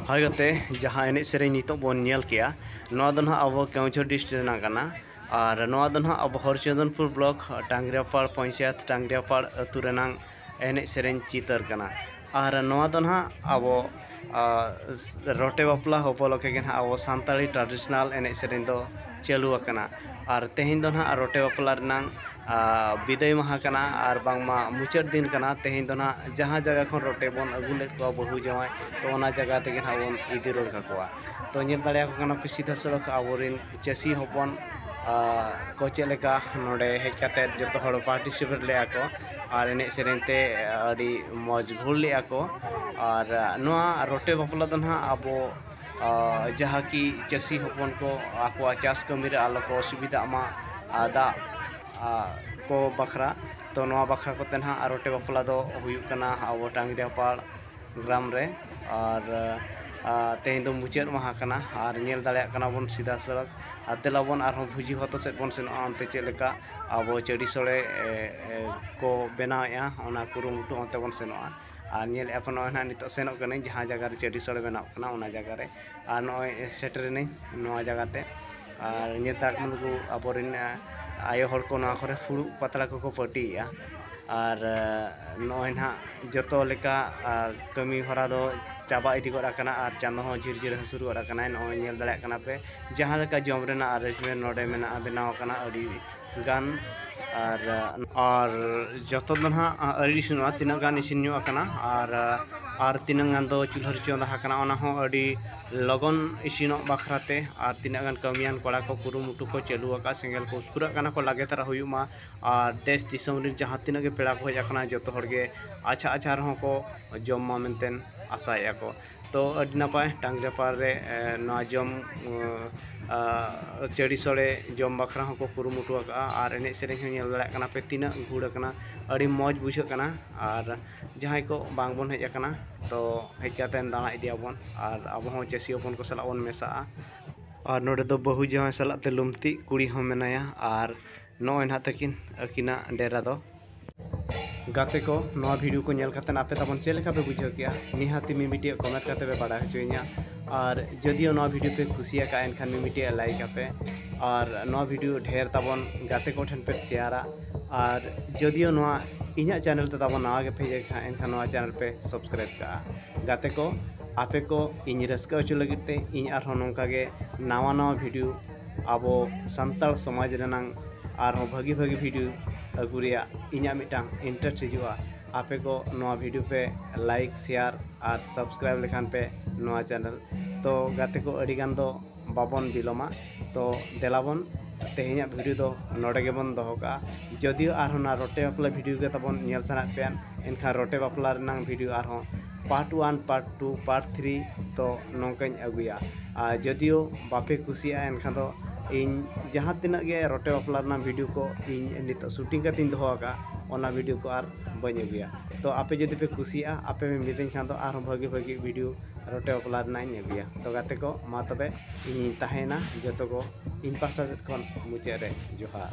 हाय गते जहाँ एने सेरें नितो बन नेल किया नवा दो अब केवझर डिस्ट्रिक्ट रेना कना और नवा दो अब हरचंदनपुर ब्लॉक टांगरियापाड़ पंचायत टांगरियापाड़ अतु रेना एने सेरें चितर कना और नवा दो अब रोटे बापला उपलक्षे के अब सानताड़ी ट्रेडिशनल एने सेरें दो चालू अकना और तेहें दो रोटे बापला रेना विदाय माहा कना और बांगमा मुचाद दिन कना तेहें दो जहाँ जगह खन रोटे बन अगू लेद को बहु जवाई तो ओना जगह तेगे बन इदी रोड काकोआ तो नेल दाड़े को पे सीधा सड़क आबोरिन चासी हपन को चेलेका नोडे हेज काते जतो हड़ पार्टिसिपेट ले को और एने सेरेंते अड़ी मौज घुर ले को और नोआ रोटे बापला दो अब जहाँ की चासी हपन को आको चाष कमी आलो को असुविधा मा दा को बखरा तो नवा बखरा को तेना रोटे बापला दो हुयुग कना अब टांगरियापाड़ ग्राम रे और तेहें दो मुचाद माहा कना और नेल दाड़े कना बन सीधा सड़क देला बन और भुजी हतो से बन सेनोआ अंते चेलेका अब चड़ी सोड़े को बनावेआ ओना कुरुमुटु अंते बन सेनोआ और नेल अपन ना नितो सेनोग कने जहाँ जगह रे चड़ी सोड़े बनाव कना ओना जगह रे और नय सेटरेनी नवा जगह ते और नेता को अबोरिन आयो हर को ना करे फुड़ू पतला को पटिया और नय ना जतो लेका कमी हरा दो चाबा इदी गड आकना और चांदो हो झिर झिर हसुर गड आकना नय नेल दाड़े आकना पे जहाँ लेका जम रेना अरेंजमेंट नोडे मेना बनाव आकना अड़ी गान और जतो दो अड़ी सुनुआ तीना गान इसिन ᱧᱚᱜ आकना और तीना गान दो चूल्हा चंदा आकना ओना हो अड़ी लगन इसिनोग बखराते और तीना गान कमियान कोड़ा को कुरुमुटु को चालू आका सेंगल को उसकुरा काना को लागे तारा हुयुमा और देश दिसम रे जहाँ तीना के पेड़ा को हेज आकना जतो हड़गे अच्छा अच्छा रहो को जम मेनतेन आशाया को तो अड़ी नपाय टांगरियापाड़ रे ना जम चड़ी सोड़े जम बखरा को कुरुमुटु आका और एने सेरें नेल दाड़े कना पे तीना घुड़ आकना अड़ी मौज बुझे कना और जहाँ को बांग बन हेज आकना तो हेज कातेन दाना इदियाबन और अब हो चासी हपन को सला बन मेसा और नोडे दो बहु जवाई सलाते लुमती कुड़ी हो मेनाया और नय ना तकिन अकिना डेरा दो गाते को नवा वीडियो को नेल काते आपे तबन चेले का पे बुझे किया निहाती मिमिटे कमेंट काते पे बड़ा होचोइया और जदियो नवा वीडियो पे खुशिया का एनखान मिमिटे लाइक आपे और नवा वीडियो ढेर तबन गाते को ठन पे शेयरा और जदियो नवा इन्या चैनल ते तबन नवा के पेज खा एनखान नवा चैनल पे सब्सक्राइब का गाते को आपे को इन रस्का होचो लगिते इन आर नोंका गे नवा नवा वीडियो आबो सान्ताड़ समाज रेनांग और भागी भागी वीडियो अगुरिया इन्या मिटांग इंटरेस्ट हिजुआ आपे को नवा वीडियो पे लाइक शेयर और सब्सक्राइब लेखान पे नवा चैनल तो गाते को अड़ी गान दो बाबन बिलोमा तो देलाबन तेहेኛ वीडियो दो नोडे गेबन दोहो का जदियो आर ना रोटे बापला वीडियो के तबन नेल साना पेन एनखा रोटे बापला रेनांग वीडियो आर पार्ट 1 पार्ट 2 पार्ट 3 तो नौकाñ अगुया जदियो बापे कुसिया एनखा दो इन जहाँ तीना गे रोटे बापला ना वीडियो को इन नित शूटिंग का तीन दोहोका ओना वीडियो को आर बन अगुया तो आपे जदि पे कुसिया आपे में मिदें खान तो आर भागी भागी वीडियो रोटे बापला ना अगुया तो गाते को मा तबे इन ताहेना जतो को इन पास्टा खन मुचे रे जोहार।